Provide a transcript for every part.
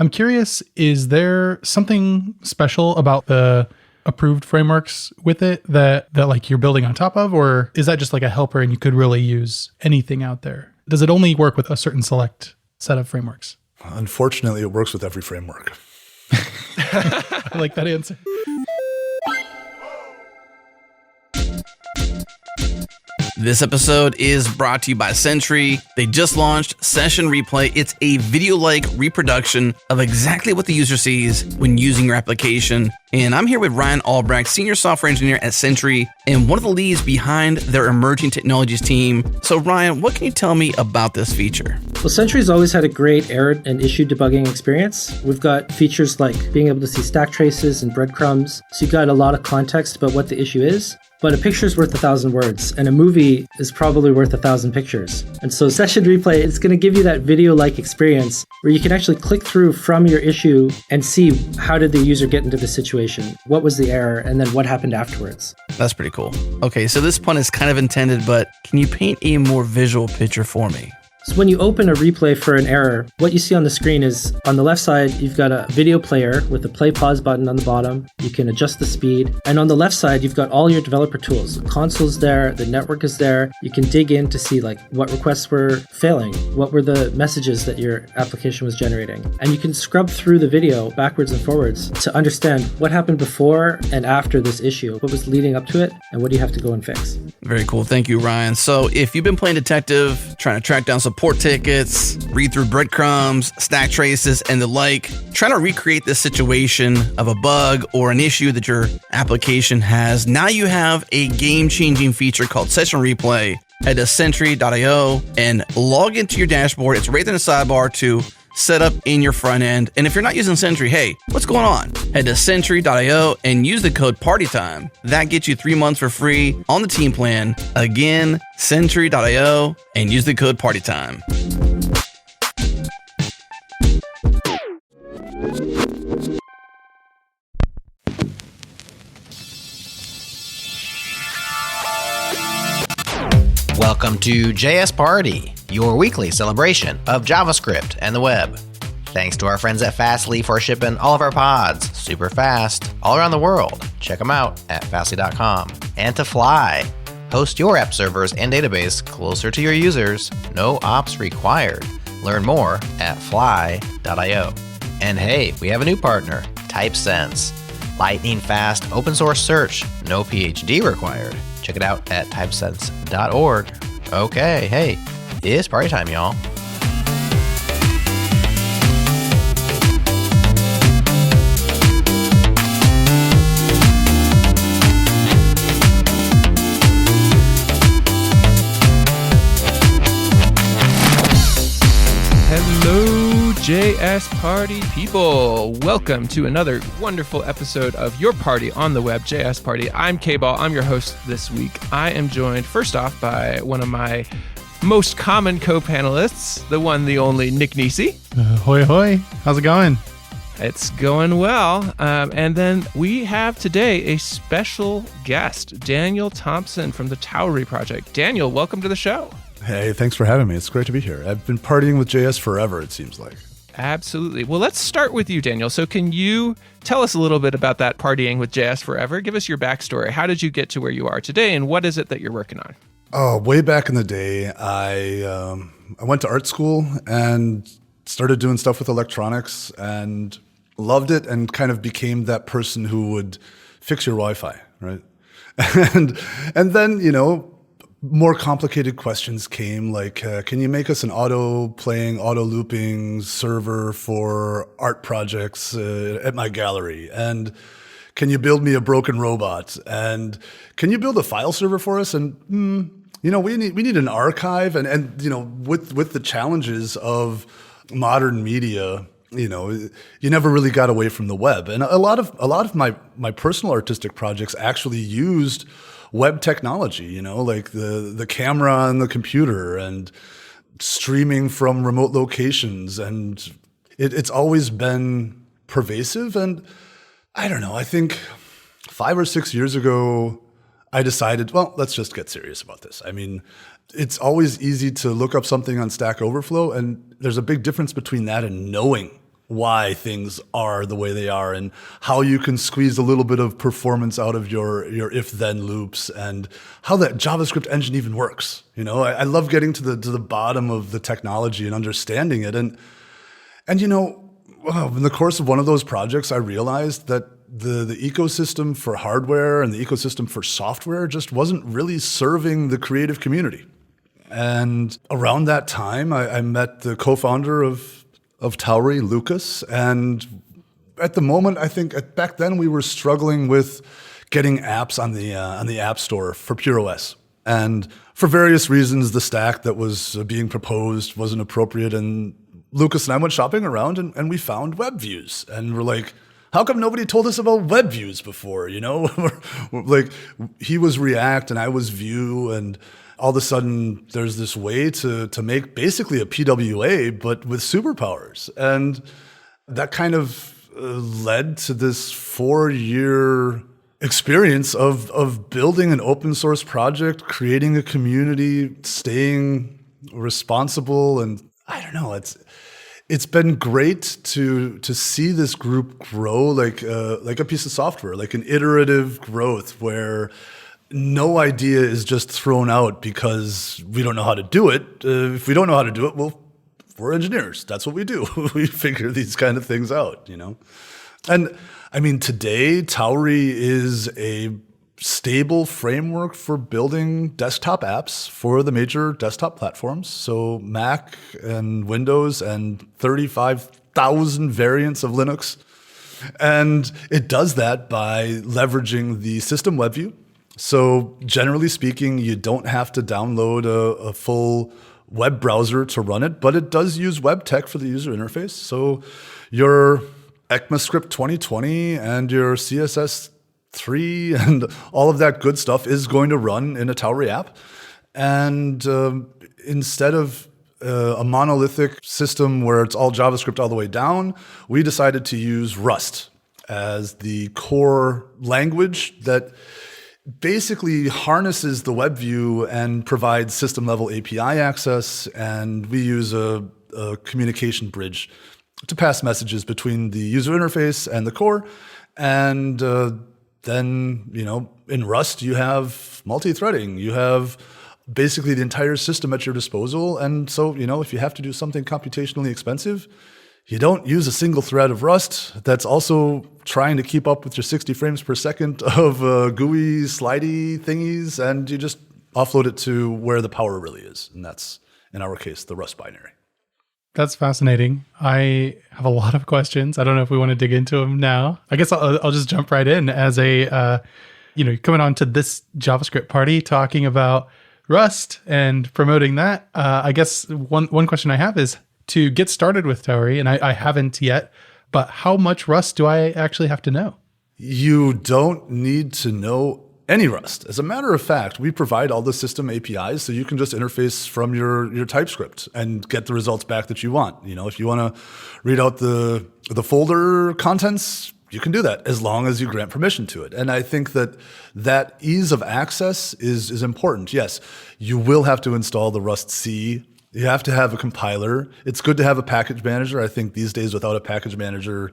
I'm curious, is there something special about the approved frameworks with it that like you're building on top of, or is that just like a helper and you could really use anything out there? Does it only work with a certain select set of frameworks? Unfortunately, it works with every framework. I like that answer. This episode is brought to you by Sentry. They just launched Session Replay. It's a video-like reproduction of exactly what the user sees when using your application. And I'm here with Ryan Albrecht, Senior Software Engineer at Sentry, and one of the leads behind their emerging technologies team. So Ryan, what can you tell me about this feature? Well, Sentry's always had a great error and issue debugging experience. We've got features like being able to see stack traces and breadcrumbs. So you've got a lot of context about what the issue is. But a picture's worth 1,000 words, and a movie is probably worth 1,000 pictures. And so Session Replay is going to give you that video-like experience where you can actually click through from your issue and see how did the user get into the situation, what was the error, and then what happened afterwards. That's pretty cool. Okay, so this pun is kind of intended, but can you paint a more visual picture for me? So when you open a replay for an error, what you see on the screen is on the left side, you've got a video player with a play pause button on the bottom. You can adjust the speed. And on the left side, you've got all your developer tools. The console's there, the network is there. You can dig in to see like what requests were failing, what were the messages that your application was generating. And you can scrub through the video backwards and forwards to understand what happened before and after this issue, what was leading up to it, and what do you have to go and fix. Very cool. Thank you, Ryan. So if you've been playing detective, trying to track down support tickets, read through breadcrumbs, stack traces, and the like, trying to recreate this situation of a bug or an issue that your application has, now you have a game-changing feature called Session Replay. Head to Sentry.io and log into your dashboard. It's right there in the sidebar to set up in your front end. And if you're not using Sentry, hey, what's going on? Head to Sentry.io and use the code PARTYTIME. That gets you 3 months for free on the team plan. Again, Sentry.io and use the code PARTYTIME. Welcome to JS Party, your weekly celebration of JavaScript and the web. Thanks to our friends at Fastly for shipping all of our pods super fast all around the world. Check them out at fastly.com. And to Fly, host your app servers and database closer to your users. No ops required. Learn more at fly.io. And hey, we have a new partner, TypeSense. Lightning fast open source search, no PhD required. Check it out at typesense.org. Okay, hey, it's party time, y'all. Hello, JS Party people. Welcome to another wonderful episode of your party on the web, JS Party. I'm K-Ball. I'm your host this week. I am joined, first off, by one of my most common co-panelists, the one, the only, Nick Nisi. Hoi hoi. How's it going? It's going well. And then we have today a special guest, Daniel Thompson from the Tauri project. Daniel, welcome to the show. Hey, thanks for having me. It's great to be here. I've been partying with JS forever, it seems like. Absolutely. Well, let's start with you, Daniel. So can you tell us a little bit about that partying with JS forever? Give us your backstory. How did you get to where you are today, and what is it that you're working on? Oh, way back in the day, I went to art school and started doing stuff with electronics and loved it and kind of became that person who would fix your Wi-Fi, right? And then, you know, more complicated questions came, like, can you make us an auto-playing, auto-looping server for art projects at my gallery? And can you build me a broken robot? And can you build a file server for us? And, you know, we need an archive. And you know, with the challenges of modern media, you know, you never really got away from the web. And a lot of my personal artistic projects actually used web technology, you know, like the camera on the computer and streaming from remote locations. And it's always been pervasive. And I don't know, I think 5 or 6 years ago, I decided, well, let's just get serious about this. I mean, it's always easy to look up something on Stack Overflow, and there's a big difference between that and knowing why things are the way they are and how you can squeeze a little bit of performance out of your if-then loops and how that JavaScript engine even works. I love getting to the bottom of the technology and understanding it. And in the course of one of those projects, I realized that the ecosystem for hardware and the ecosystem for software just wasn't really serving the creative community. And around that time, I met the co-founder of Tauri, Lucas. And at the moment, I think back then we were struggling with getting apps on the App Store for Pure OS. And for various reasons, the stack that was being proposed wasn't appropriate. And Lucas and I went shopping around and we found web views. And we're like, how come nobody told us about web views before? Like he was React and I was Vue, and all of a sudden there's this way to make basically a PWA, but with superpowers. And that kind of led to this 4-year experience of building an open source project, creating a community, staying responsible. And I don't know, it's been great to see this group grow like a piece of software, like an iterative growth where no idea is just thrown out because we don't know how to do it. If we don't know how to do it, well, we're engineers. That's what we do. We figure these kind of things out, And I mean, today, Tauri is a stable framework for building desktop apps for the major desktop platforms. So Mac and Windows and 35,000 variants of Linux. And it does that by leveraging the system web view. So generally speaking, you don't have to download a full web browser to run it, but it does use web tech for the user interface. So your ECMAScript 2020 and your CSS3 and all of that good stuff is going to run in a Tauri app. And instead of a monolithic system where it's all JavaScript all the way down, we decided to use Rust as the core language that basically harnesses the web view and provides system level API access. And we use a communication bridge to pass messages between the user interface and the core. And then, in Rust, you have multi-threading. You have basically the entire system at your disposal. And so, if you have to do something computationally expensive, you don't use a single thread of Rust that's also trying to keep up with your 60 frames per second of GUI slidey thingies, and you just offload it to where the power really is. And that's, in our case, the Rust binary. That's fascinating. I have a lot of questions. I don't know if we want to dig into them now. I guess I'll just jump right in as coming on to this JavaScript party talking about Rust and promoting that. I guess one question I have is to get started with Tauri, and I haven't yet, but how much Rust do I actually have to know? You don't need to know any Rust. As a matter of fact, we provide all the system APIs, so you can just interface from your TypeScript and get the results back that you want. If you want to read out the folder contents, you can do that as long as you grant permission to it. And I think that ease of access is important. Yes, you will have to install the Rust C. You have to have a compiler. It's good to have a package manager. I think these days without a package manager,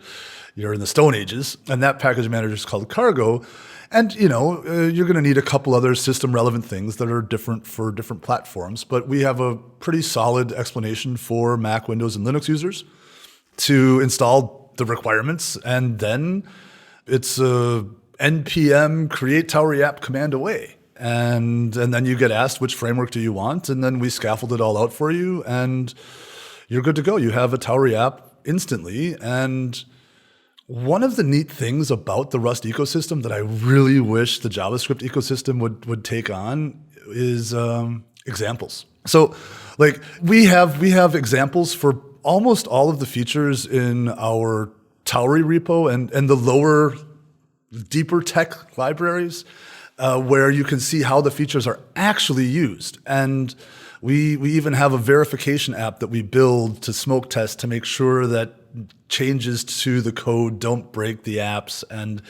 you're in the Stone Ages. And that package manager is called Cargo. And, you're going to need a couple other system relevant things that are different for different platforms. But we have a pretty solid explanation for Mac, Windows, and Linux users to install the requirements. And then it's a npm create Tauri app command away. And then you get asked which framework do you want, and then we scaffold it all out for you, and you're good to go. You have a Tauri app instantly. And one of the neat things about the Rust ecosystem that I really wish the JavaScript ecosystem would take on is examples. So, like we have examples for almost all of the features in our Tauri repo and the lower, deeper tech libraries. Where you can see how the features are actually used. And we even have a verification app that we build to smoke test to make sure that changes to the code don't break the apps. And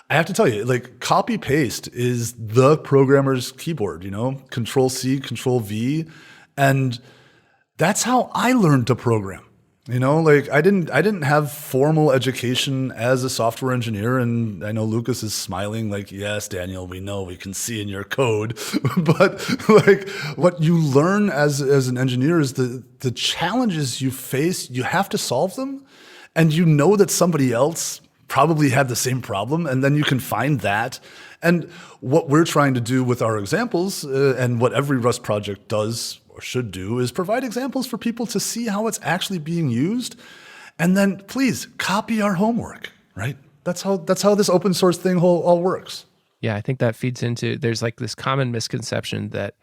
I have to tell you, like copy paste is the programmer's keyboard, Control C, Control V. And that's how I learned to program. You know, like I didn't have formal education as a software engineer, and I know Lucas is smiling like, yes, Daniel, we know, we can see in your code. But like what you learn as an engineer is the challenges you face, you have to solve them, and you know that somebody else probably had the same problem, and then you can find that. And what we're trying to do with our examples, and what every Rust project does or should do, is provide examples for people to see how it's actually being used. And then please copy our homework, right? That's how this open source thing all works. Yeah, I think that feeds into, there's like this common misconception that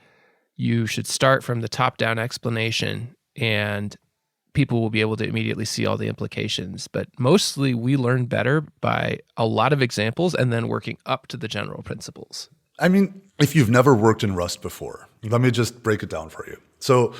you should start from the top-down explanation and people will be able to immediately see all the implications. But mostly we learn better by a lot of examples and then working up to the general principles. I mean, if you've never worked in Rust before, let me just break it down for you. So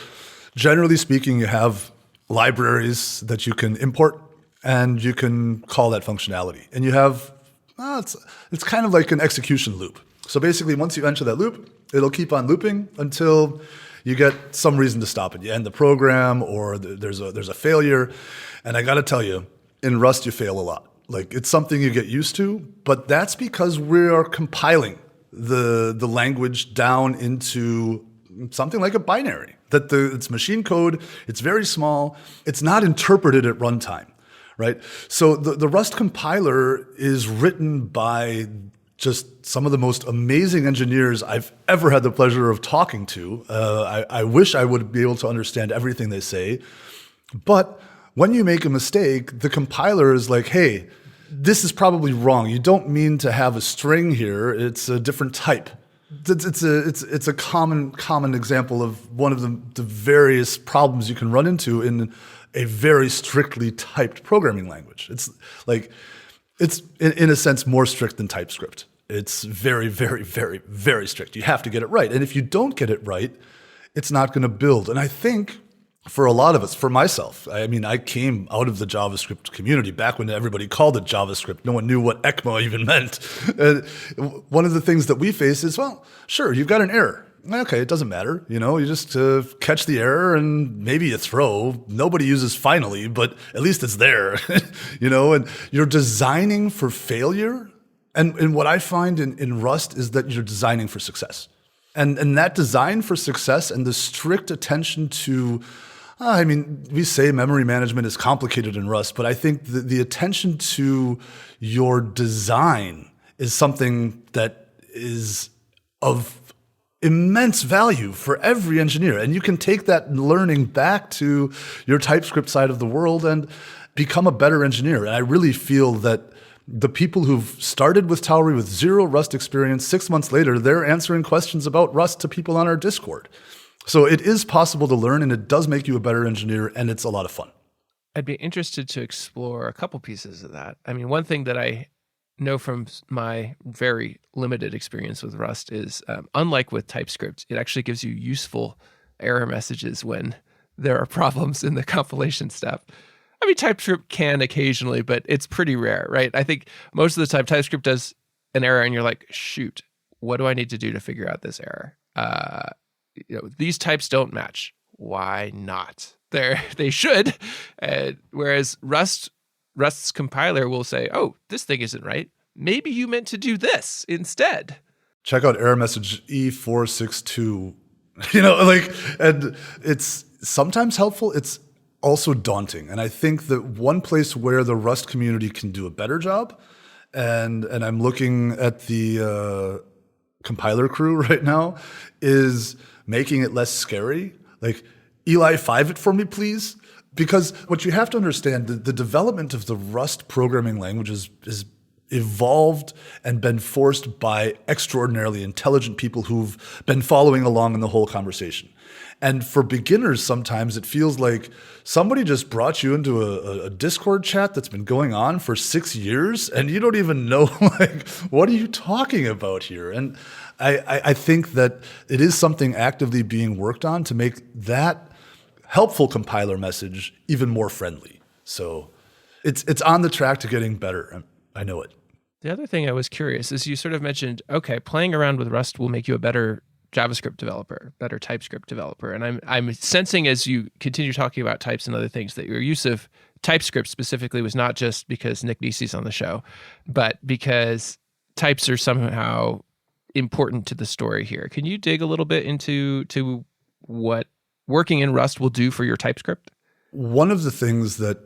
generally speaking, you have libraries that you can import and you can call that functionality. And you have, it's kind of like an execution loop. So basically, once you enter that loop, it'll keep on looping until you get some reason to stop it. You end the program or there's a failure. And I got to tell you, in Rust, you fail a lot. Like it's something you get used to, but that's because we are compiling the language down into something like a binary. It's machine code, it's very small, it's not interpreted at runtime, right? So the Rust compiler is written by just some of the most amazing engineers I've ever had the pleasure of talking to. I wish I would be able to understand everything they say, but when you make a mistake, the compiler is like, hey, this is probably wrong. You don't mean to have a string here. It's a different type. It's a common example of one of the various problems you can run into in a very strictly typed programming language. It's in a sense more strict than TypeScript. It's very, very, very, very strict. You have to get it right. And if you don't get it right, it's not going to build. And I think for a lot of us, for myself, I mean, I came out of the JavaScript community back when everybody called it JavaScript. No one knew what ECMA even meant. And one of the things that we face is, well, sure, you've got an error. Okay, it doesn't matter. You know, you just catch the error and maybe you throw. Nobody uses finally, but at least it's there. You know, and you're designing for failure. And what I find in Rust is that you're designing for success. And that design for success and the strict attention to, I mean, we say memory management is complicated in Rust, but I think the attention to your design is something that is of immense value for every engineer. And you can take that learning back to your TypeScript side of the world and become a better engineer. And I really feel that the people who've started with Tauri with zero Rust experience, 6 months later, they're answering questions about Rust to people on our Discord. So it is possible to learn, and it does make you a better engineer, and it's a lot of fun. I'd be interested to explore a couple pieces of that. I mean, one thing that I know from my very limited experience with Rust is, unlike with TypeScript, it actually gives you useful error messages when there are problems in the compilation step. I mean, TypeScript can occasionally, but it's pretty rare, right? I think most of the time TypeScript does an error and you're like, shoot, what do I need to do to figure out this error? These types don't match. Why not? They should. Whereas Rust's compiler will say, oh, this thing isn't right. Maybe you meant to do this instead. Check out error message E462. And it's sometimes helpful. It's also daunting. And I think that one place where the Rust community can do a better job, and I'm looking at the compiler crew right now, is making it less scary. Like, Eli 5 it for me, please. Because what you have to understand, the development of the Rust programming language is evolved and been forced by extraordinarily intelligent people who've been following along in the whole conversation. And for beginners, sometimes it feels like somebody just brought you into a Discord chat that's been going on for 6 years, and you don't even know, like, what are you talking about here? And I think that it is something actively being worked on to make that helpful compiler message even more friendly. So it's on the track to getting better. I know it. The other thing I was curious is you sort of mentioned, okay, playing around with Rust will make you a better JavaScript developer, better TypeScript developer. And I'm sensing as you continue talking about types and other things that your use of TypeScript specifically was not just because Nick Nisi's on the show, but because types are somehow important to the story here. Can you dig a little bit into what working in Rust will do for your TypeScript? One of the things that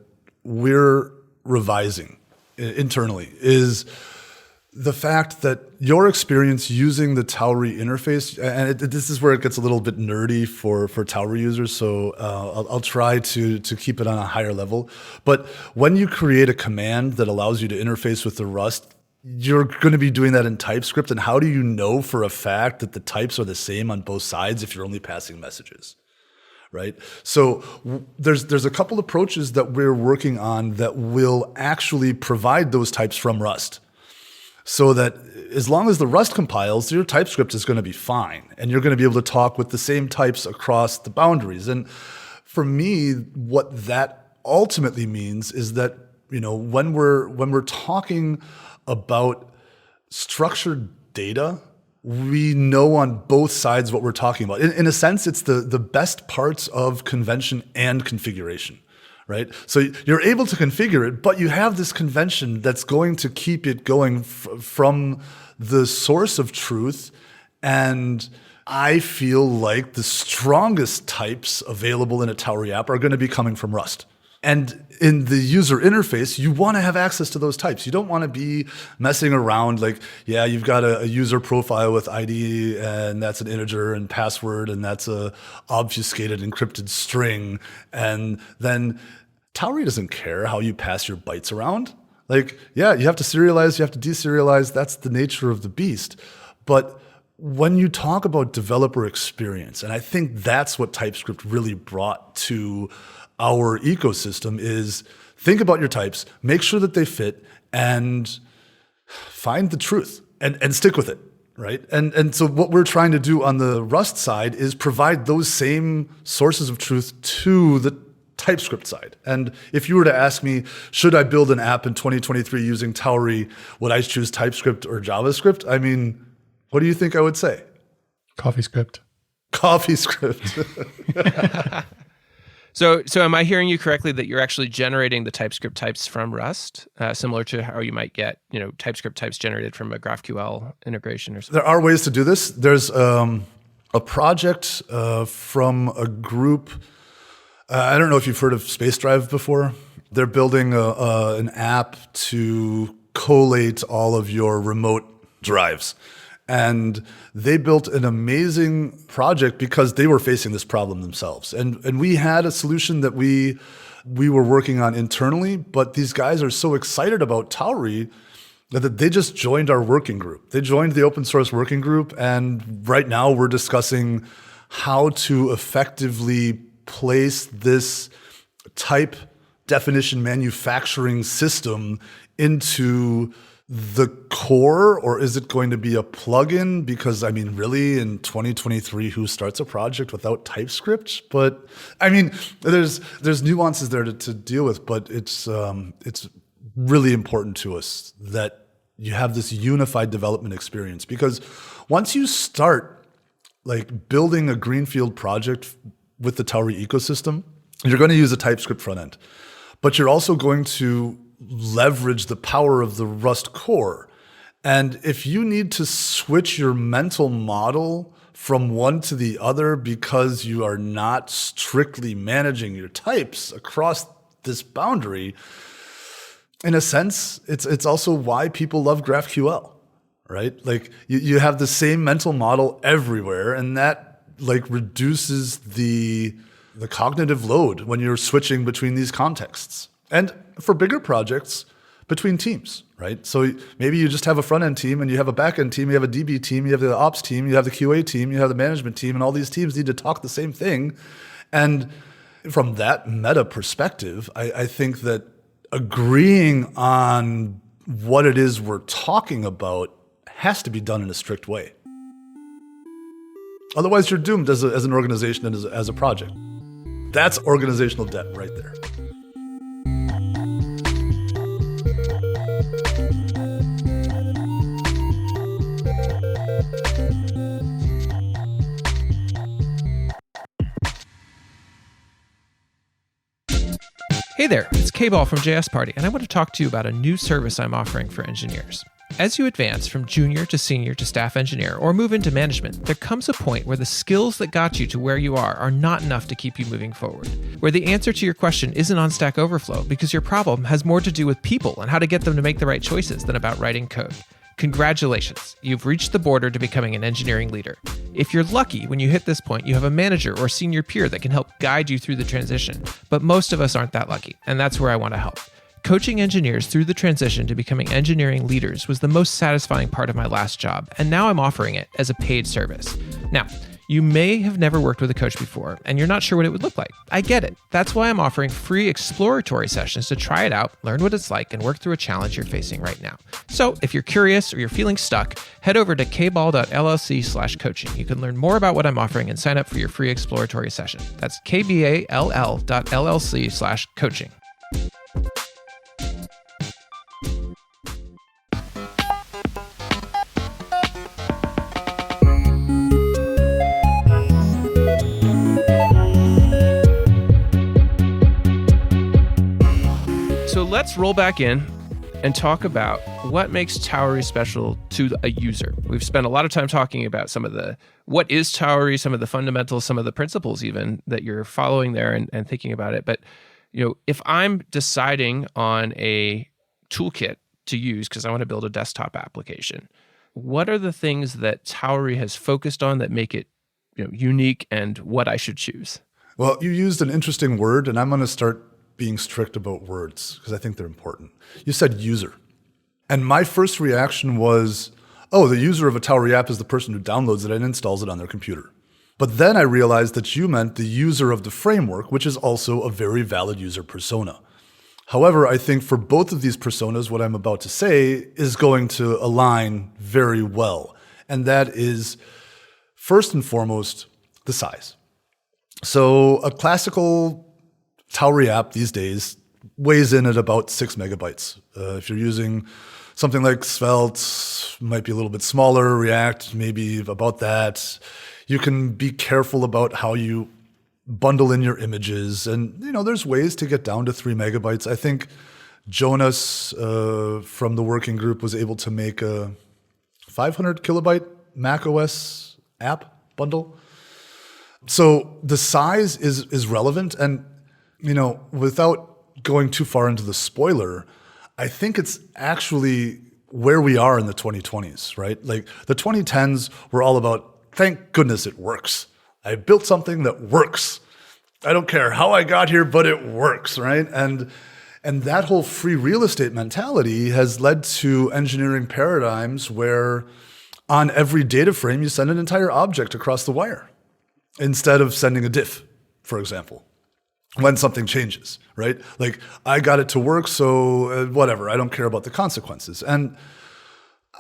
we're revising internally is the fact that your experience using the Tauri interface, and this is where it gets a little bit nerdy for Tauri users, so I'll try to keep it on a higher level. But when you create a command that allows you to interface with the Rust, you're going to be doing that in TypeScript. And how do you know for a fact that the types are the same on both sides if you're only passing messages? Right? So there's a couple approaches that we're working on that will actually provide those types from Rust. So that as long as the Rust compiles, your TypeScript is going to be fine. And you're going to be able to talk with the same types across the boundaries. And for me, what that ultimately means is that, when we're talking about structured data, we know on both sides what we're talking about. In a sense, it's the best parts of convention and configuration. Right? So you're able to configure it, but you have this convention that's going to keep it going from the source of truth. And I feel like the strongest types available in a Tauri app are going to be coming from Rust. And in the user interface, you want to have access to those types. You don't want to be messing around like, yeah, you've got a user profile with ID and that's an integer and password and that's a obfuscated encrypted string. And then Tauri doesn't care how you pass your bytes around. Like, yeah, you have to serialize, you have to deserialize. That's the nature of the beast. But when you talk about developer experience, and I think that's what TypeScript really brought to our ecosystem, is think about your types, make sure that they fit, and find the truth and stick with it, right? And so what we're trying to do on the Rust side is provide those same sources of truth to the TypeScript side. And if you were to ask me, should I build an app in 2023 using Tauri, would I choose TypeScript or JavaScript? I mean, what do you think I would say? CoffeeScript. CoffeeScript. So am I hearing you correctly that you're actually generating the TypeScript types from Rust, similar to how you might get, TypeScript types generated from a GraphQL integration or something? There are ways to do this. There's a project from a group. I don't know if you've heard of Space Drive before. They're building an app to collate all of your remote drives. And they built an amazing project because they were facing this problem themselves. And we had a solution that we were working on internally, but these guys are so excited about Tauri that they just joined our working group. They joined the open source working group, and right now we're discussing how to effectively place this type definition manufacturing system into the core, or is it going to be a plugin? Because really in 2023, who starts a project without TypeScript? But there's nuances there to deal with, but it's really important to us that you have this unified development experience, because once you start like building a greenfield project with the Tauri ecosystem, you're going to use a TypeScript front end, but you're also going to leverage the power of the Rust core. And if you need to switch your mental model from one to the other because you are not strictly managing your types across this boundary, in a sense, it's also why people love GraphQL, right? Like you have the same mental model everywhere, and that like reduces the cognitive load when you're switching between these contexts. And for bigger projects, between teams, right? So maybe you just have a front-end team and you have a back-end team, you have a DB team, you have the ops team, you have the QA team, you have the management team, and all these teams need to talk the same thing. And from that meta perspective, I think that agreeing on what it is we're talking about has to be done in a strict way. Otherwise, you're doomed as an organization and as a project. That's organizational debt right there. Hey there, it's K-Ball from JS Party, and I want to talk to you about a new service I'm offering for engineers. As you advance from junior to senior to staff engineer or move into management, there comes a point where the skills that got you to where you are not enough to keep you moving forward. Where the answer to your question isn't on Stack Overflow because your problem has more to do with people and how to get them to make the right choices than about writing code. Congratulations, you've reached the border to becoming an engineering leader. If you're lucky, when you hit this point, you have a manager or senior peer that can help guide you through the transition. But most of us aren't that lucky, and that's where I want to help. Coaching engineers through the transition to becoming engineering leaders was the most satisfying part of my last job, and now I'm offering it as a paid service. Now, you may have never worked with a coach before, and you're not sure what it would look like. I get it. That's why I'm offering free exploratory sessions to try it out, learn what it's like, and work through a challenge you're facing right now. So if you're curious or you're feeling stuck, head over to kball.llc/coaching. You can learn more about what I'm offering and sign up for your free exploratory session. That's kball.llc/coaching. So let's roll back in and talk about what makes Tauri special to a user. We've spent a lot of time talking about what is Tauri, some of the fundamentals, some of the principles even that you're following there and thinking about it. But if I'm deciding on a toolkit to use because I want to build a desktop application, what are the things that Tauri has focused on that make it unique and what I should choose? Well, you used an interesting word, and I'm going to start being strict about words because I think they're important. You said user. And my first reaction was, oh, the user of a Tauri app is the person who downloads it and installs it on their computer. But then I realized that you meant the user of the framework, which is also a very valid user persona. However, I think for both of these personas, what I'm about to say is going to align very well. And that is, first and foremost, the size. So a classical Tauri app these days weighs in at about 6 megabytes. If you're using something like Svelte, might be a little bit smaller, React, maybe about that. You can be careful about how you bundle in your images. And, there's ways to get down to 3 megabytes. I think Jonas from the working group was able to make a 500 kilobyte Mac OS app bundle. So the size is relevant. And without going too far into the spoiler, I think it's actually where we are in the 2020s, right? Like the 2010s were all about, thank goodness it works. I built something that works. I don't care how I got here, but it works, right? And that whole free real estate mentality has led to engineering paradigms where on every data frame, you send an entire object across the wire instead of sending a diff, for example, when something changes, right? Like, I got it to work, so whatever, I don't care about the consequences. And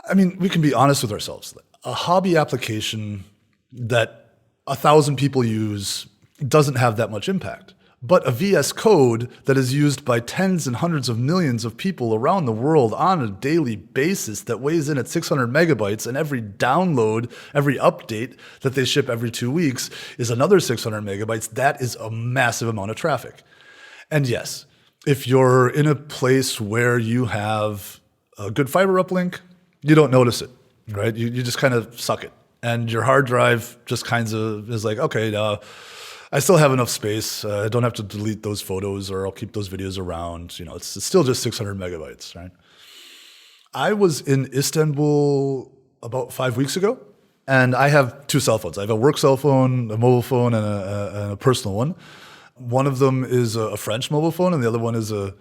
I mean, we can be honest with ourselves. A hobby application that 1,000 people use doesn't have that much impact. But a VS Code that is used by tens and hundreds of millions of people around the world on a daily basis that weighs in at 600 megabytes, and every download, every update that they ship every 2 weeks is another 600 megabytes, that is a massive amount of traffic. And yes, if you're in a place where you have a good fiber uplink, you don't notice it, right? You just kind of suck it. And your hard drive just kind of is like, okay, I still have enough space. I don't have to delete those photos, or I'll keep those videos around. It's still just 600 megabytes, right? I was in Istanbul about 5 weeks ago, and I have 2 cell phones. I have a work cell phone, a mobile phone, and a personal one. One of them is a French mobile phone, and the other one is a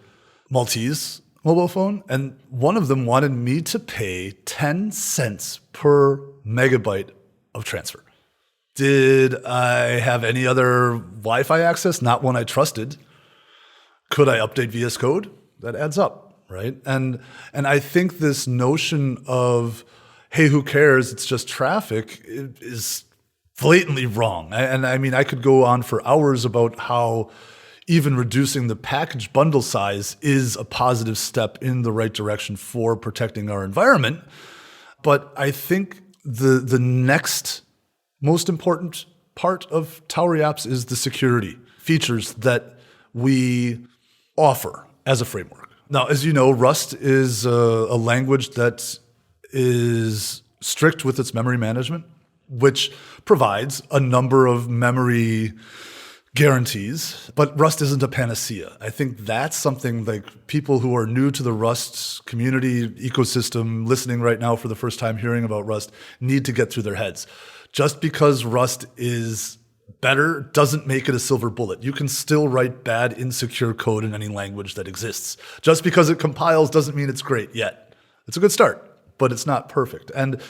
Maltese mobile phone. And one of them wanted me to pay 10 cents per megabyte of transfer. Did I have any other Wi-Fi access? Not one I trusted. Could I update VS Code? That adds up, right? And I think this notion of, hey, who cares? It's just traffic is blatantly wrong. And I mean, I could go on for hours about how even reducing the package bundle size is a positive step in the right direction for protecting our environment. But I think the next most important part of Tauri apps is the security features that we offer as a framework. Now, as you know, Rust is a language that is strict with its memory management, which provides a number of memory guarantees, but Rust isn't a panacea. I think that's something like people who are new to the Rust community ecosystem listening right now for the first time hearing about Rust need to get through their heads. Just because Rust is better doesn't make it a silver bullet. You can still write bad, insecure code in any language that exists. Just because it compiles doesn't mean it's great yet. It's a good start, but it's not perfect. And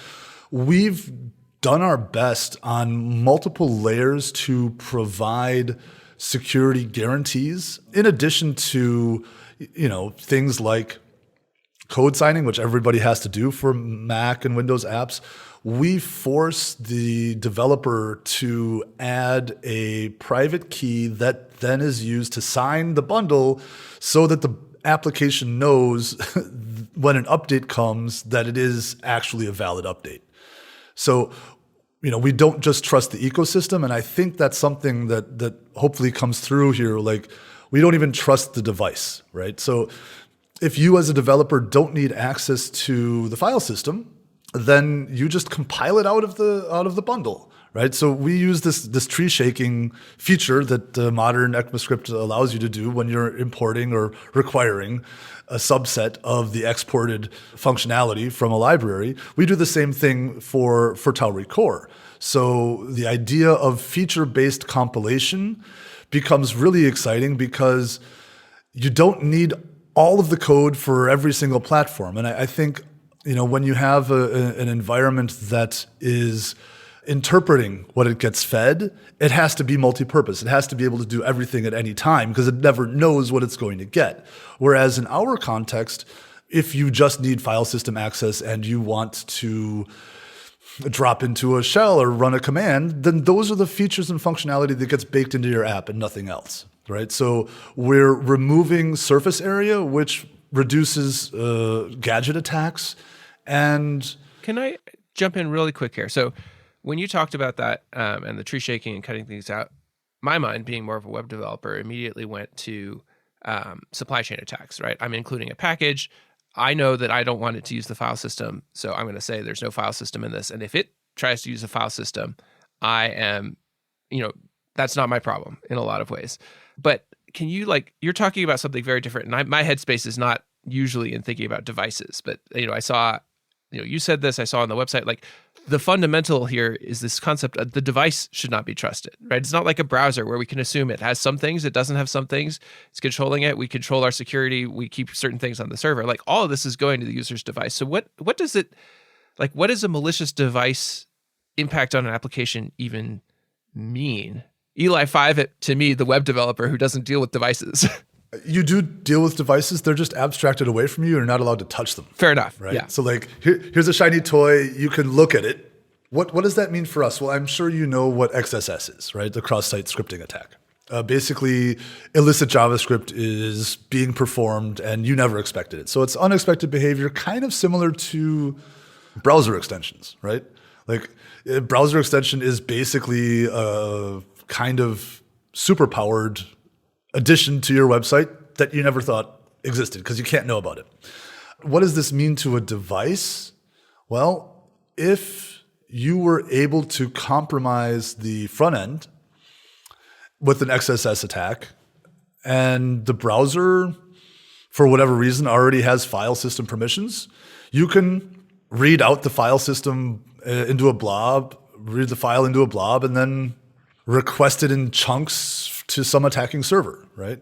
we've done our best on multiple layers to provide security guarantees in addition to, things like code signing, which everybody has to do for Mac and Windows apps. We force the developer to add a private key that then is used to sign the bundle so that the application knows when an update comes that it is actually a valid update. So, we don't just trust the ecosystem. And I think that's something that hopefully comes through here. Like, we don't even trust the device, right? So if you as a developer don't need access to the file system, then you just compile it out of the bundle, right? So we use this tree shaking feature that modern ECMAScript allows you to do when you're importing or requiring a subset of the exported functionality from a library. We do the same thing for Tauri core. So the idea of feature-based compilation becomes really exciting because you don't need all of the code for every single platform. And I think, when you have an environment that is interpreting what it gets fed, it has to be multi-purpose. It has to be able to do everything at any time because it never knows what it's going to get. Whereas in our context, if you just need file system access and you want to drop into a shell or run a command, then those are the features and functionality that gets baked into your app and nothing else, right? So we're removing surface area, which reduces gadget attacks. And can I jump in really quick here? So when you talked about that and the tree shaking and cutting things out, my mind, being more of a web developer, immediately went to supply chain attacks, right? I'm including a package. I know that I don't want it to use the file system, so I'm going to say there's no file system in this. And if it tries to use a file system, I am, that's not my problem in a lot of ways. But can you, you're talking about something very different. And my headspace is not usually in thinking about devices, but, I saw, you said this, I saw on the website, the fundamental here is this concept of the device should not be trusted, right? It's not like a browser where we can assume it has some things, it doesn't have some things. It's controlling it. We control our security. We keep certain things on the server. All of this is going to the user's device. So what does it, what does a malicious device impact on an application even mean? Eli 5, to me, the web developer who doesn't deal with devices. You do deal with devices. They're just abstracted away from you. You're not allowed to touch them. Fair enough. Right? Yeah. So here's a shiny toy. You can look at it. What does that mean for us? Well, I'm sure you know what XSS is, right? The cross-site scripting attack. Basically, illicit JavaScript is being performed and you never expected it. So it's unexpected behavior, kind of similar to browser extensions, right? A browser extension is basically a kind of superpowered addition to your website that you never thought existed because you can't know about it. What does this mean to a device? Well, if you were able to compromise the front end with an XSS attack and the browser, for whatever reason, already has file system permissions, you can read out the file system into a blob, read the file into a blob, and then request it in chunks to some attacking server, right?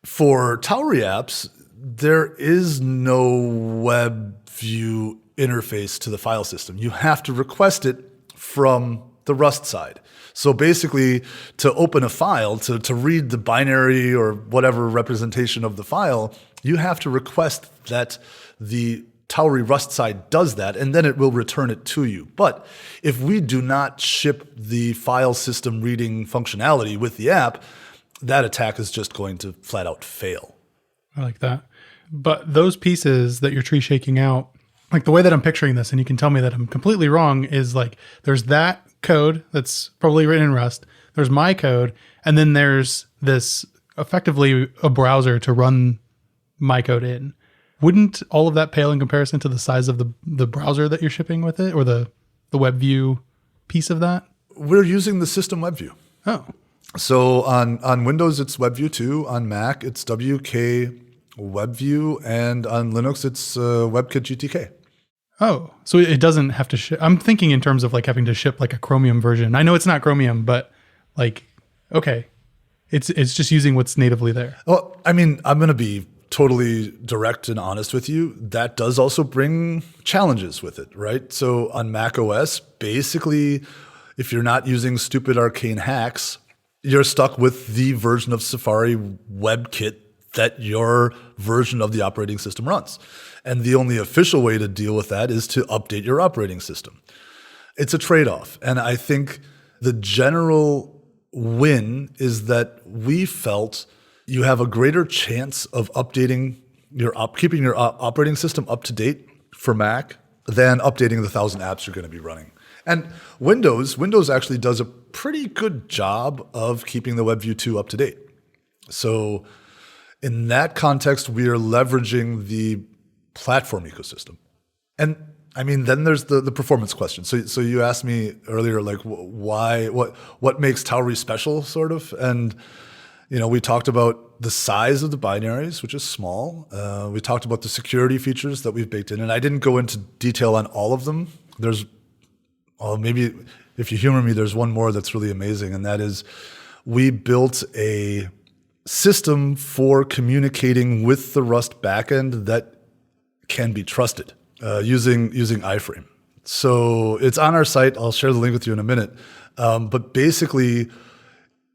For Tauri apps, there is no web view interface to the file system. You have to request it from the Rust side. So basically, to open a file, to read the binary or whatever representation of the file, you have to request that the Tauri Rust side does that, and then it will return it to you. But if we do not ship the file system reading functionality with the app, that attack is just going to flat out fail. I like that. But those pieces that you're tree shaking out, the way that I'm picturing this, and you can tell me that I'm completely wrong, is there's that code that's probably written in Rust, there's my code, and then there's this effectively a browser to run my code in. Wouldn't all of that pale in comparison to the size of the browser that you're shipping with it, or the web view piece of that? We're using the system WebView. Oh, So on Windows, it's WebView 2. On Mac, it's WK WebView. And on Linux, it's WebKit GTK. oh, so it doesn't have to ship. I'm thinking in terms of like having to ship like a Chromium version. I know it's not Chromium, but like, okay, it's just using what's natively there. Well, I mean, I'm going to be totally direct and honest with you. That does also bring challenges with it, right? So on Mac OS, basically, if you're not using stupid arcane hacks, you're stuck with the version of Safari WebKit that your version of the operating system runs. And the only official way to deal with that is to update your operating system. It's a trade-off. And I think the general win is that we felt you have a greater chance of updating keeping your operating system up to date for Mac than updating the 1,000 apps you're going to be running. And Windows actually does a pretty good job of keeping the WebView 2 up to date. So in that context, we are leveraging the platform ecosystem. And I mean, then there's the performance question. So you asked me earlier, like, what makes Tauri special, sort of? And we talked about the size of the binaries, which is small. We talked about the security features that we've baked in, and I didn't go into detail on all of them. Maybe if you humor me, there's one more that's really amazing, and that is we built a system for communicating with the Rust backend that can be trusted using iframe. So it's on our site. I'll share the link with you in a minute. But basically,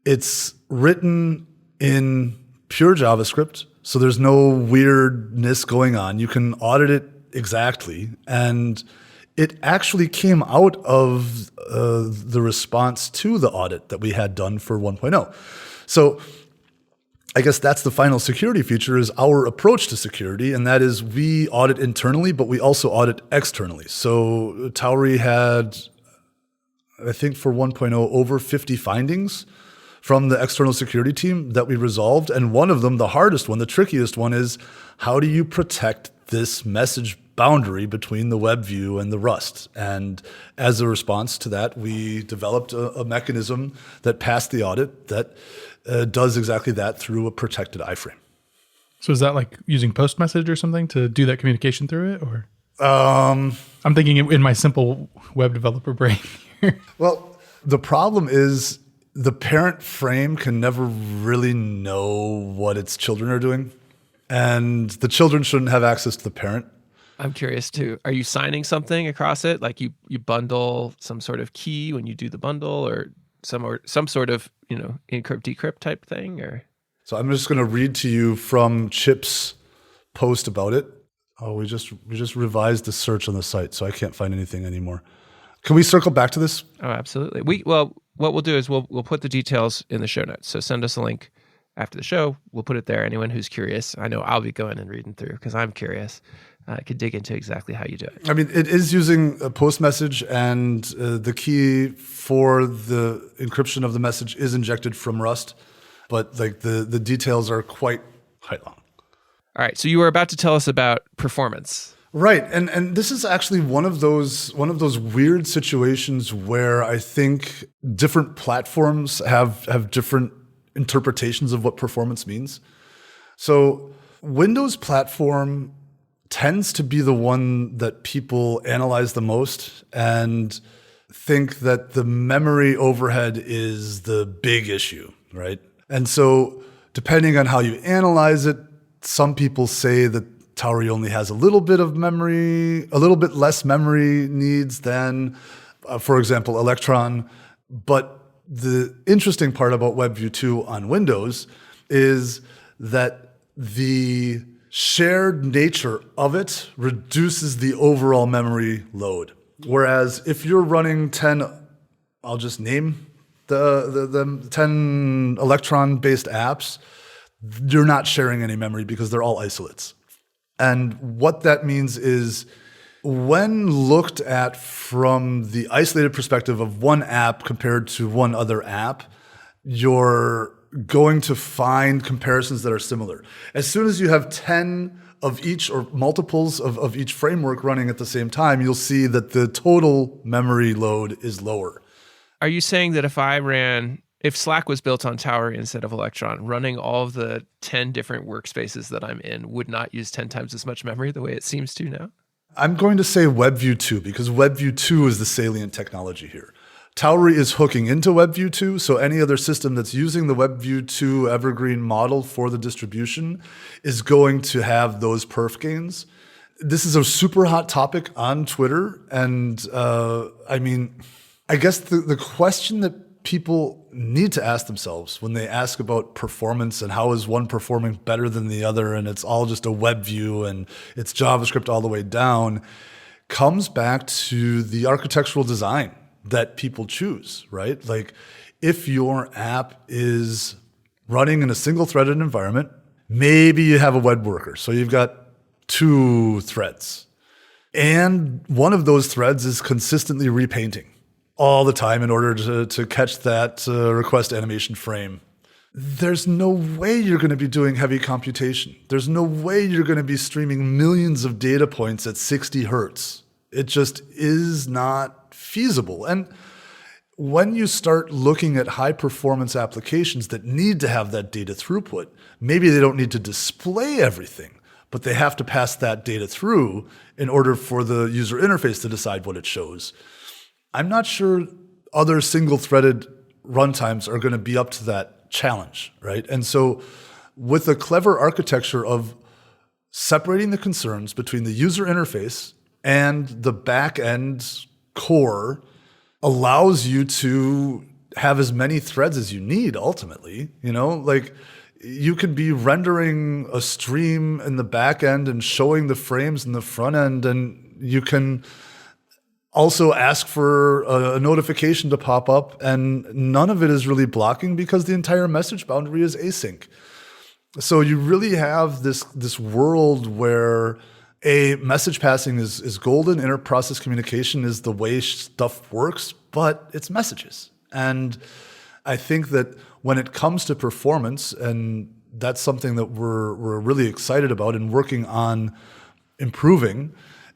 it's written in pure JavaScript, so there's no weirdness going on. You can audit it exactly, and it actually came out of the response to the audit that we had done for 1.0. So I guess that's the final security feature, is our approach to security, and that is we audit internally, but we also audit externally. So Tauri had, I think for 1.0, over 50 findings from the external security team that we resolved. And one of them, the hardest one, the trickiest one, is how do you protect this message boundary between the web view and the Rust? And as a response to that, we developed a mechanism that passed the audit that does exactly that through a protected iframe. So is that like using post message or something to do that communication through it? Or I'm thinking in my simple web developer brain here. Well, the problem is the parent frame can never really know what its children are doing. And the children shouldn't have access to the parent. I'm curious too. Are you signing something across it? Like you bundle some sort of key when you do the bundle, or some sort of, encrypt decrypt type thing, or? So I'm just going to read to you from Chip's post about it. Oh, we just revised the search on the site, so I can't find anything anymore. Can we circle back to this? Oh, absolutely. What we'll do is we'll put the details in the show notes. So send us a link after the show. We'll put it there. Anyone who's curious, I know I'll be going and reading through because I'm curious. I could dig into exactly how you do it. I mean, it is using a post message, and the key for the encryption of the message is injected from Rust, but like the details are quite long. All right. So you were about to tell us about performance. Right, and this is actually one of those weird situations where I think different platforms have different interpretations of what performance means. So Windows platform tends to be the one that people analyze the most and think that the memory overhead is the big issue, right? And so depending on how you analyze it, some people say that Tauri only has a little bit less memory needs than, for example, Electron. But the interesting part about WebView 2 on Windows is that the shared nature of it reduces the overall memory load. Whereas if you're running 10, I'll just name the 10 Electron-based apps, you're not sharing any memory because they're all isolates. And what that means is when looked at from the isolated perspective of one app compared to one other app, your going to find comparisons that are similar. As soon as you have 10 of each or multiples of each framework running at the same time, you'll see that the total memory load is lower. Are you saying that if Slack was built on Tauri instead of Electron, running all of the 10 different workspaces that I'm in would not use 10 times as much memory the way it seems to now? I'm going to say WebView 2 because WebView 2 is the salient technology here. Tauri is hooking into WebView 2, so any other system that's using the WebView 2 evergreen model for the distribution is going to have those perf gains. This is a super hot topic on Twitter, and I guess the question that people need to ask themselves when they ask about performance and how is one performing better than the other, and it's all just a web view and it's JavaScript all the way down, comes back to the architectural design that people choose, right? Like if your app is running in a single threaded environment, maybe you have a web worker. So you've got 2 threads. And one of those threads is consistently repainting all the time in order to catch that request animation frame. There's no way you're going to be doing heavy computation. There's no way you're going to be streaming millions of data points at 60 hertz. It just is not feasible. And when you start looking at high performance applications that need to have that data throughput, maybe they don't need to display everything, but they have to pass that data through in order for the user interface to decide what it shows. I'm not sure other single-threaded runtimes are going to be up to that challenge, right? And so with a clever architecture of separating the concerns between the user interface and the back-end core allows you to have as many threads as you need ultimately. Like you could be rendering a stream in the back end and showing the frames in the front end, and you can also ask for a notification to pop up, and none of it is really blocking because the entire message boundary is async. So you really have this world where message passing is golden, inter-process communication is the way stuff works, but it's messages. And I think that when it comes to performance, and that's something that we're really excited about and working on improving,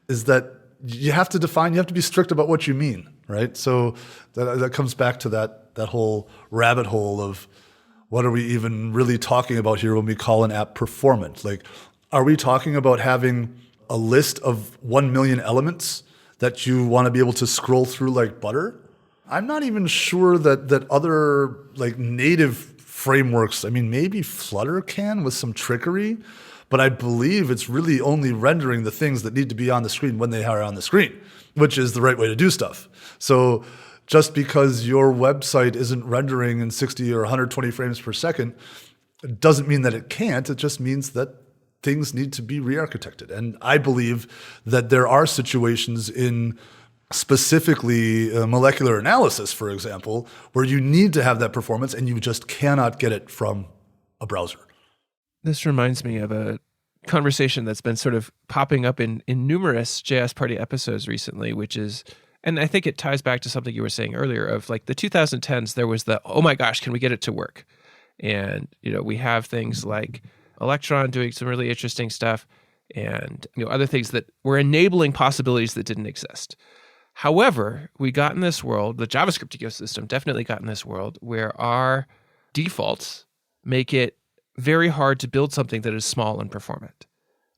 is that you have to be strict about what you mean, right? So that comes back to that whole rabbit hole of what are we even really talking about here when we call an app performant? Like, are we talking about having a list of 1 million elements that you want to be able to scroll through like butter? I'm not even sure that other like native frameworks, maybe Flutter can with some trickery, but I believe it's really only rendering the things that need to be on the screen when they are on the screen, which is the right way to do stuff. So just because your website isn't rendering in 60 or 120 frames per second, it doesn't mean that it can't. It just means that things need to be re-architected. And I believe that there are situations in specifically molecular analysis, for example, where you need to have that performance and you just cannot get it from a browser. This reminds me of a conversation that's been sort of popping up in numerous JS Party episodes recently, which is, and I think it ties back to something you were saying earlier of like the 2010s, there was the, oh my gosh, can we get it to work? And, we have things like Electron doing some really interesting stuff and other things that were enabling possibilities that didn't exist. However, we got in this world, the JavaScript ecosystem definitely got in this world where our defaults make it very hard to build something that is small and performant.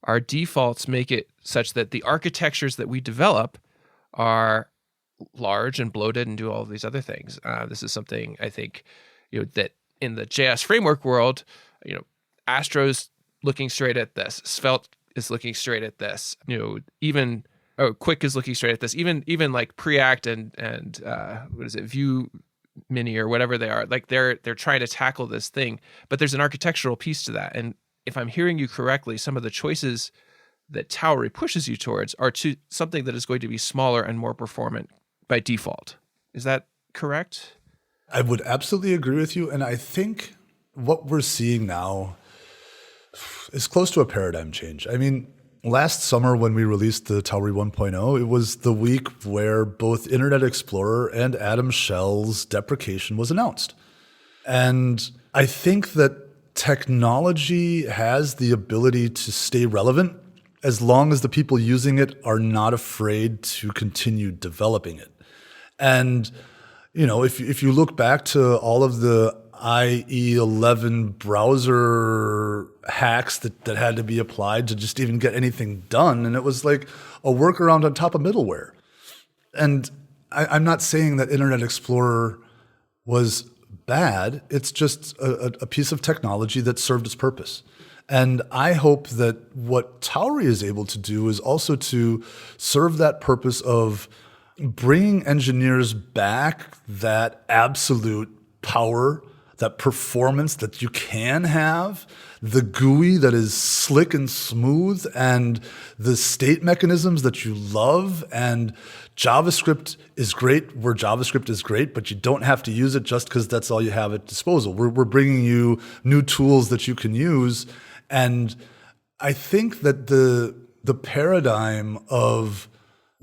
Our defaults make it such that the architectures that we develop are large and bloated and do all of these other things. This is something I think that in the JS framework world, Astro's looking straight at this. Svelte is looking straight at this. Even Quick is looking straight at this. Even like Preact and what is it, Vue Mini or whatever they are. Like they're trying to tackle this thing, but there's an architectural piece to that. And if I'm hearing you correctly, some of the choices that Tauri pushes you towards are to something that is going to be smaller and more performant by default. Is that correct? I would absolutely agree with you. And I think what we're seeing now is close to a paradigm change. Last summer when we released the Tauri 1.0, it was the week where both Internet Explorer and Atom Shell's deprecation was announced. And I think that technology has the ability to stay relevant as long as the people using it are not afraid to continue developing it. And, if you look back to all of the IE11 browser hacks that had to be applied to just even get anything done, and it was like a workaround on top of middleware. And I'm not saying that Internet Explorer was bad. It's just a piece of technology that served its purpose. And I hope that what Tauri is able to do is also to serve that purpose of bringing engineers back that absolute power, that performance that you can have, the GUI that is slick and smooth, and the state mechanisms that you love. And JavaScript is great where JavaScript is great, but you don't have to use it just because that's all you have at disposal. We're bringing you new tools that you can use. And I think that the paradigm of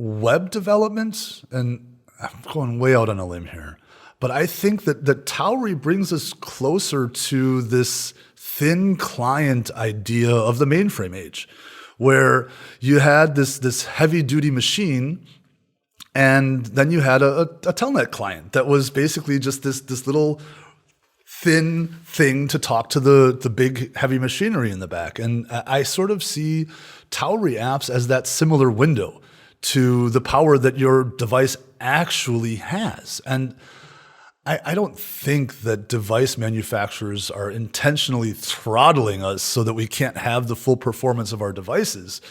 web development, and I'm going way out on a limb here, but I think that Tauri brings us closer to this thin client idea of the mainframe age, where you had this heavy-duty machine, and then you had a telnet client that was basically just this little thin thing to talk to the big heavy machinery in the back. And I sort of see Tauri apps as that similar window to the power that your device actually has. And I don't think that device manufacturers are intentionally throttling us so that we can't have the full performance of our devices.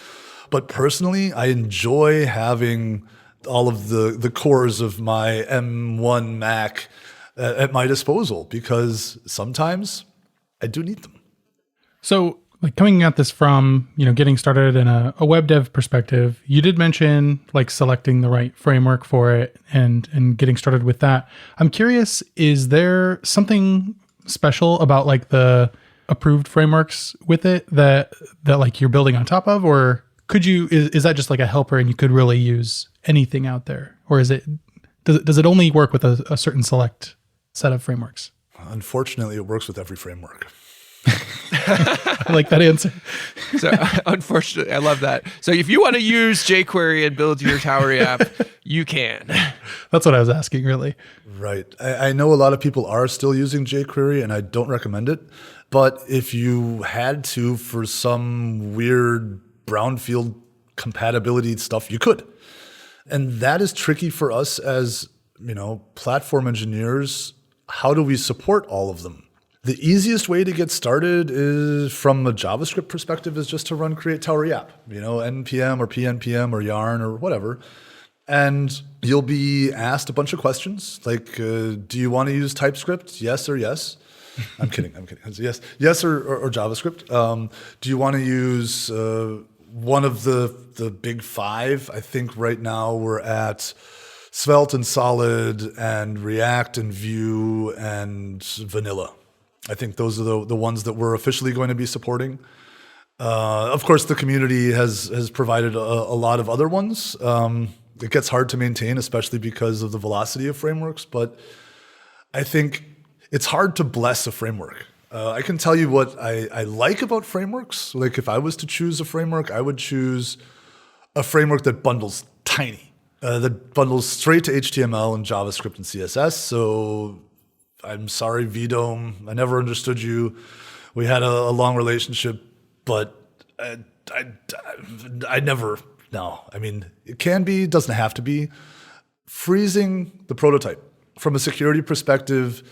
But personally, I enjoy having all of the cores of my M1 Mac at my disposal, because sometimes I do need them. So, like, coming at this from, getting started in a web dev perspective, you did mention like selecting the right framework for it and getting started with that. I'm curious, is there something special about like the approved frameworks with it that like you're building on top of, or is that just like a helper and you could really use anything out there? Or does it only work with a certain select set of frameworks? Unfortunately, it works with every framework. I like that answer. So unfortunately, I love that. So if you want to use jQuery and build your Tauri app, you can. That's what I was asking, really. Right. I know a lot of people are still using jQuery, and I don't recommend it. But if you had to for some weird brownfield compatibility stuff, you could. And that is tricky for us as, platform engineers. How do we support all of them? The easiest way to get started is, from a JavaScript perspective, is just to run create Tauri app, npm or pnpm or yarn or whatever. And you'll be asked a bunch of questions like, do you want to use TypeScript? Yes or yes. I'm kidding. Yes or JavaScript. Do you want to use one of the big five? I think right now we're at Svelte and Solid and React and Vue and Vanilla. I think those are the ones that we're officially going to be supporting. Of course, the community has provided a lot of other ones. It gets hard to maintain, especially because of the velocity of frameworks. But I think it's hard to bless a framework. I can tell you what I like about frameworks. Like, if I was to choose a framework, I would choose a framework that bundles tiny, that bundles straight to HTML and JavaScript and CSS. So I'm sorry, VDOM. I never understood you. We had a long relationship, but I never. No, I mean, it can be, doesn't have to be. Freezing the prototype from a security perspective,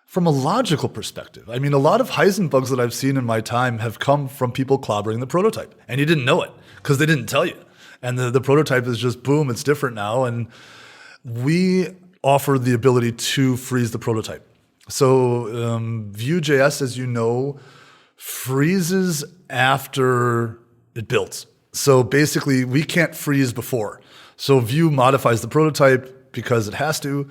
from a logical perspective. I mean, a lot of Heisenberg bugs that I've seen in my time have come from people clobbering the prototype, and you didn't know it because they didn't tell you. And the prototype is just, boom, it's different now. And we offer the ability to freeze the prototype. So Vue.js, as you know, freezes after it builds. So basically, we can't freeze before. So Vue modifies the prototype because it has to.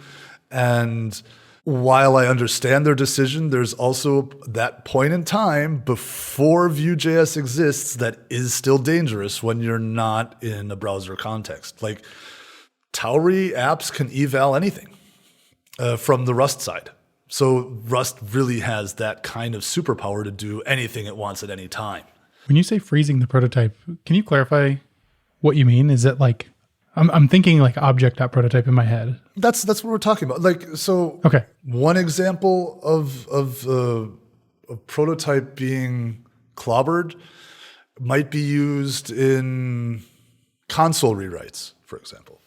And while I understand their decision, there's also that point in time before Vue.js exists that is still dangerous when you're not in a browser context. Like, Tauri apps can eval anything from the Rust side. So Rust really has that kind of superpower to do anything it wants at any time. When you say freezing the prototype, can you clarify what you mean? Is it like, I'm thinking like object.prototype in my head. That's what we're talking about. Like, so Okay. one example of a prototype being clobbered might be used in console rewrites, for example.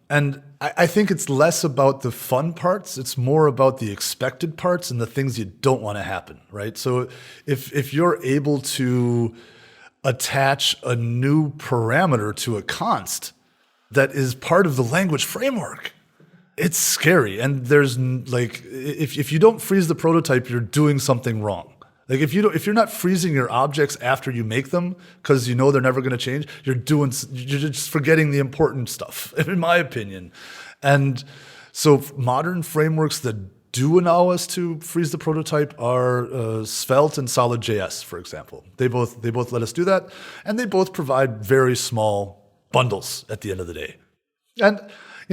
And I think it's less about the fun parts. It's more about the expected parts and the things you don't want to happen, right? So if you're able to attach a new parameter to a const that is part of the language framework, it's scary. And there's like, if you don't freeze the prototype, you're doing something wrong. Like if you're not freezing your objects after you make them because you know they're never going to change, you're just forgetting the important stuff, in my opinion. And so modern frameworks that do allow us to freeze the prototype are Svelte and Solid.js, for example. They both let us do that, and they both provide very small bundles at the end of the day. And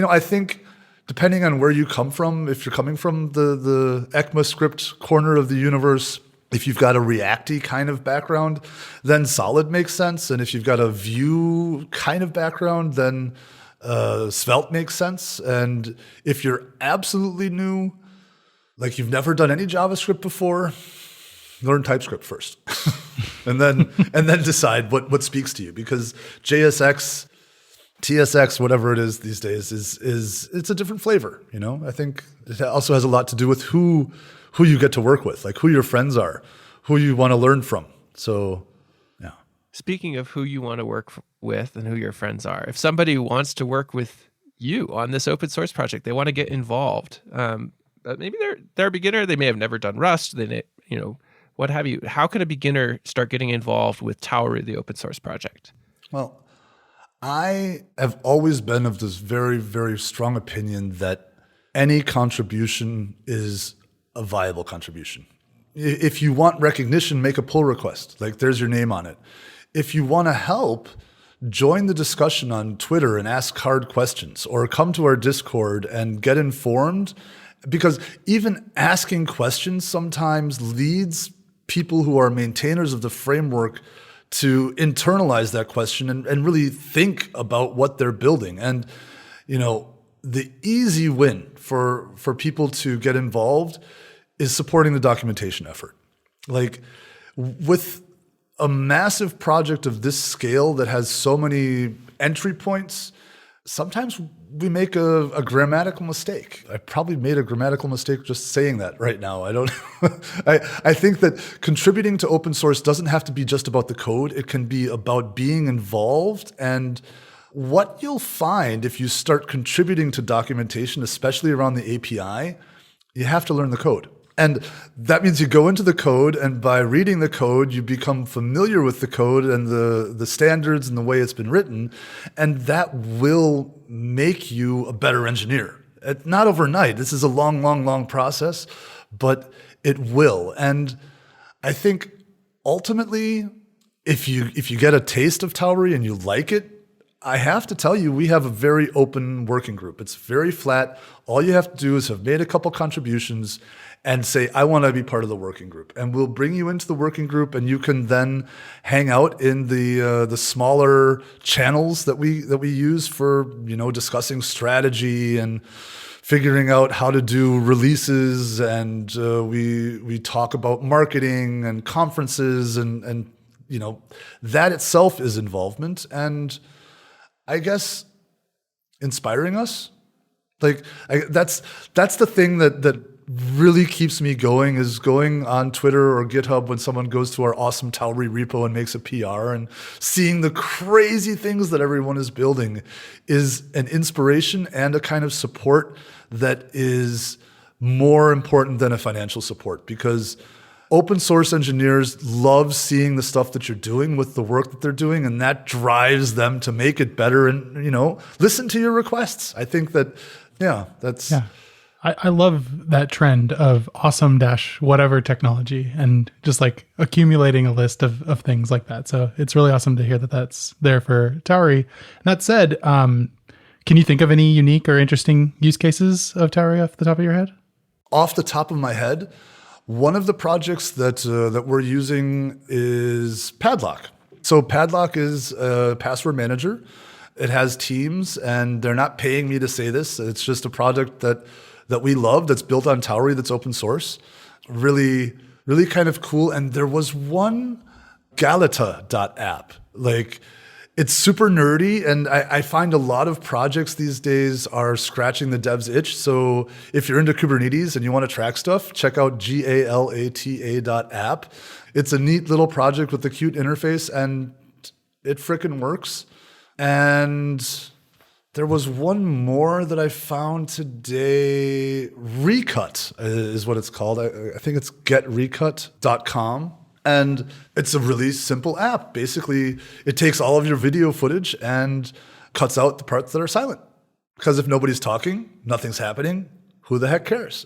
I think depending on where you come from, if you're coming from the ECMAScript corner of the universe, if you've got a React-y kind of background, then Solid makes sense. And if you've got a Vue kind of background, then Svelte makes sense. And if you're absolutely new, like you've never done any JavaScript before, learn TypeScript first. and then decide what speaks to you. Because JSX, TSX, whatever it is these days, it's a different flavor. I think it also has a lot to do with who you get to work with, like who your friends are, who you want to learn from. So, yeah. Speaking of who you want to work with and who your friends are, if somebody wants to work with you on this open source project, they want to get involved. But maybe they're a beginner. They may have never done Rust. What have you? How can a beginner start getting involved with Tauri, the open source project? Well, I have always been of this very, very strong opinion that any contribution is a viable contribution. If you want recognition, make a pull request. Like there's your name on it. If you want to help, join the discussion on Twitter and ask hard questions, or come to our Discord and get informed, because even asking questions sometimes leads people who are maintainers of the framework to internalize that question and really think about what they're building. And, the easy win for people to get involved is supporting the documentation effort. Like with a massive project of this scale that has so many entry points, sometimes we make a grammatical mistake. I probably made a grammatical mistake just saying that right now. I don't. I think that contributing to open source doesn't have to be just about the code. It can be about being involved. And what you'll find if you start contributing to documentation, especially around the API, you have to learn the code. And that means you go into the code, and by reading the code, you become familiar with the code and the standards and the way it's been written, and that will make you a better engineer. Not overnight. This is a long, long, long process, but it will. And I think ultimately, if you get a taste of Tauri and you like it, I have to tell you, we have a very open working group. It's very flat. All you have to do is have made a couple contributions and say, I want to be part of the working group. And we'll bring you into the working group, and you can then hang out in the smaller channels that we use for, discussing strategy and figuring out how to do releases. And we talk about marketing and conferences and that itself is involvement. And I guess inspiring us. Like that's the thing that really keeps me going, is going on Twitter or GitHub when someone goes to our awesome Tauri repo and makes a PR, and seeing the crazy things that everyone is building is an inspiration and a kind of support that is more important than a financial support, because open source engineers love seeing the stuff that you're doing with the work that they're doing, and that drives them to make it better and, listen to your requests. I think that, that's... Yeah. I love that trend of awesome dash whatever technology and just like accumulating a list of things like that. So it's really awesome to hear that that's there for Tauri. That said, can you think of any unique or interesting use cases of Tauri off the top of your head? off the top of my head, one of the projects that we're using is Padlock. So Padlock is a password manager. It has teams, and they're not paying me to say this. It's just a project that we love that's built on Tauri, that's open source. Really, really kind of cool. And there was one Galata.app. Like, it's super nerdy, and I find a lot of projects these days are scratching the dev's itch. So if you're into Kubernetes and you want to track stuff, check out galata.app. It's a neat little project with a cute interface, and it frickin' works. And there was one more that I found today. Recut is what it's called. I think it's getrecut.com. And it's a really simple app. Basically, it takes all of your video footage and cuts out the parts that are silent. Because if nobody's talking, nothing's happening, who the heck cares?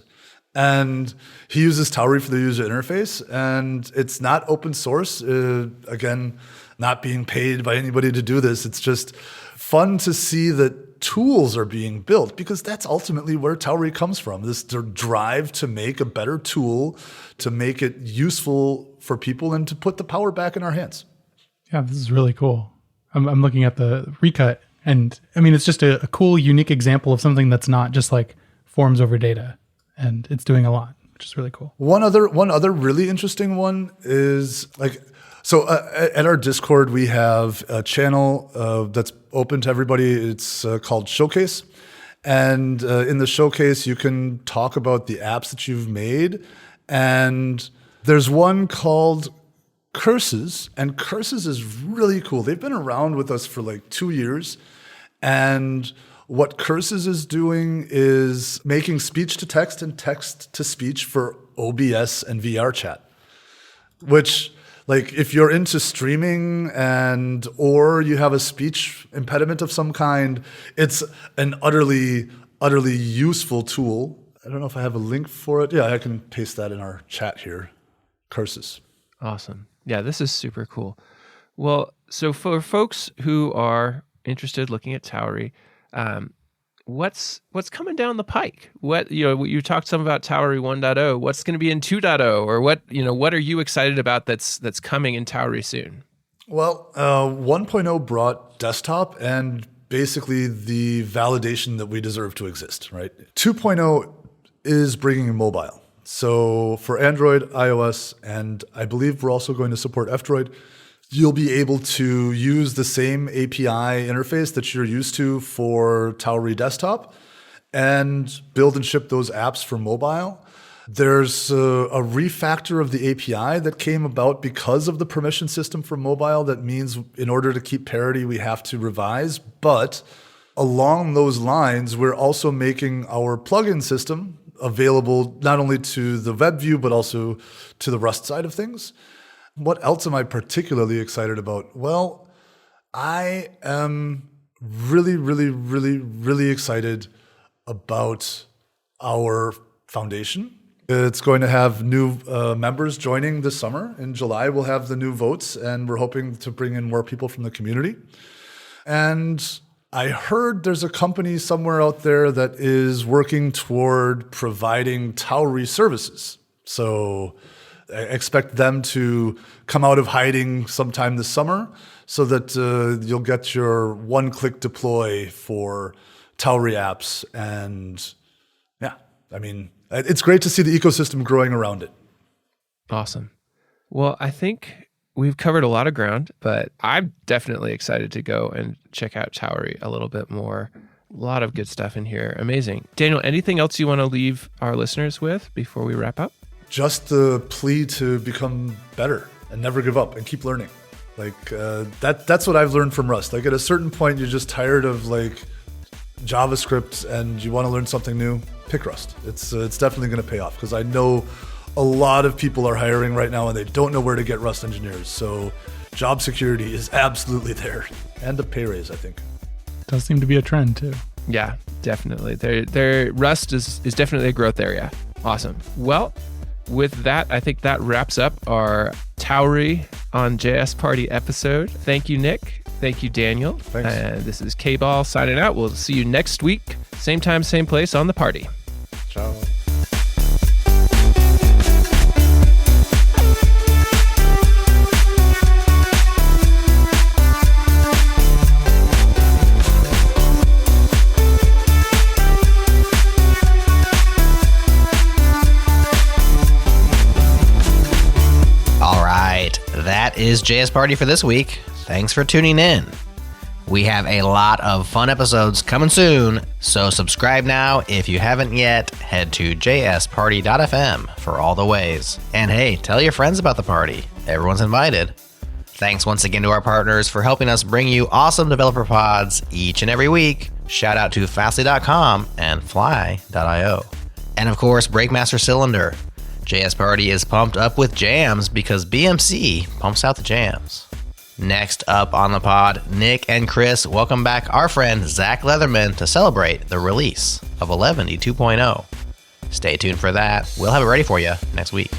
And he uses Tauri for the user interface, and it's not open source. Again, not being paid by anybody to do this. It's just fun to see that tools are being built, because that's ultimately where Tauri comes from. This drive to make a better tool, to make it useful for people, and to put the power back in our hands. Yeah, this is really cool. I'm looking at the Recut, and I mean, it's just a cool, unique example of something that's not just like forms over data, and it's doing a lot, which is really cool. One other really interesting one is so at our Discord, we have a channel that's open to everybody. It's called Showcase. And in the Showcase, you can talk about the apps that you've made. And there's one called Curses. And Curses is really cool. They've been around with us for like 2 years. And what Curses is doing is making speech to text and text to speech for OBS and VR chat, which, like, if you're into streaming or you have a speech impediment of some kind, it's an utterly useful tool. I don't know if I have a link for it. Yeah, I can paste that in our chat here. Curses. Awesome. Yeah, this is super cool. Well, so for folks who are interested looking at Tauri, what's coming down the pike? You talked some about Tauri 1.0. What's going to be in 2.0, or what are you excited about that's coming in Tauri soon? Well, 1.0 brought desktop and basically the validation that we deserve to exist, right? 2.0 is bringing mobile. So for Android, iOS, and I believe we're also going to support F-Droid, you'll be able to use the same API interface that you're used to for Tauri desktop and build and ship those apps for mobile. There's a refactor of the API that came about because of the permission system for mobile. That means in order to keep parity, we have to revise. But along those lines, we're also making our plugin system available not only to the web view, but also to the Rust side of things. What else am I particularly excited about? Well, I am really, really, really, really excited about our foundation. It's going to have new members joining this summer. In July, we'll have the new votes, and we're hoping to bring in more people from the community. And I heard there's a company somewhere out there that is working toward providing Tauri services. So I expect them to come out of hiding sometime this summer so that you'll get your one-click deploy for Tauri apps. And yeah, I mean, it's great to see the ecosystem growing around it. Awesome. Well, I think we've covered a lot of ground, but I'm definitely excited to go and check out Tauri a little bit more. A lot of good stuff in here. Amazing. Daniel, anything else you want to leave our listeners with before we wrap up? Just the plea to become better and never give up and keep learning. That's what I've learned from Rust. Like, at a certain point, you're just tired of JavaScript and you want to learn something new. Pick Rust. It's definitely going to pay off, because I know a lot of people are hiring right now and they don't know where to get Rust engineers. So job security is absolutely there, and a pay raise, I think. It does seem to be a trend too. Yeah, definitely. Their Rust is definitely a growth area. Awesome. Well, with that, I think that wraps up our Tauri on JS Party episode. Thank you, Nick. Thank you, Daniel. Thanks. And this is K-Ball signing out. We'll see you next week. Same time, same place on the party. Ciao. is JS Party for this week. Thanks for tuning in. We have a lot of fun episodes coming soon, so subscribe now if you haven't yet. Head to jsparty.fm for all the ways. And hey, tell your friends about the party. Everyone's invited. Thanks once again to our partners for helping us bring you awesome developer pods each and every week. Shout out to Fastly.com and Fly.io. And of course, Breakmaster Cylinder. JS Party is pumped up with jams because BMC pumps out the jams. Next up on the pod, Nick and Chris welcome back our friend Zach Leatherman to celebrate the release of 11.2.0. Stay tuned for that. We'll have it ready for you next week.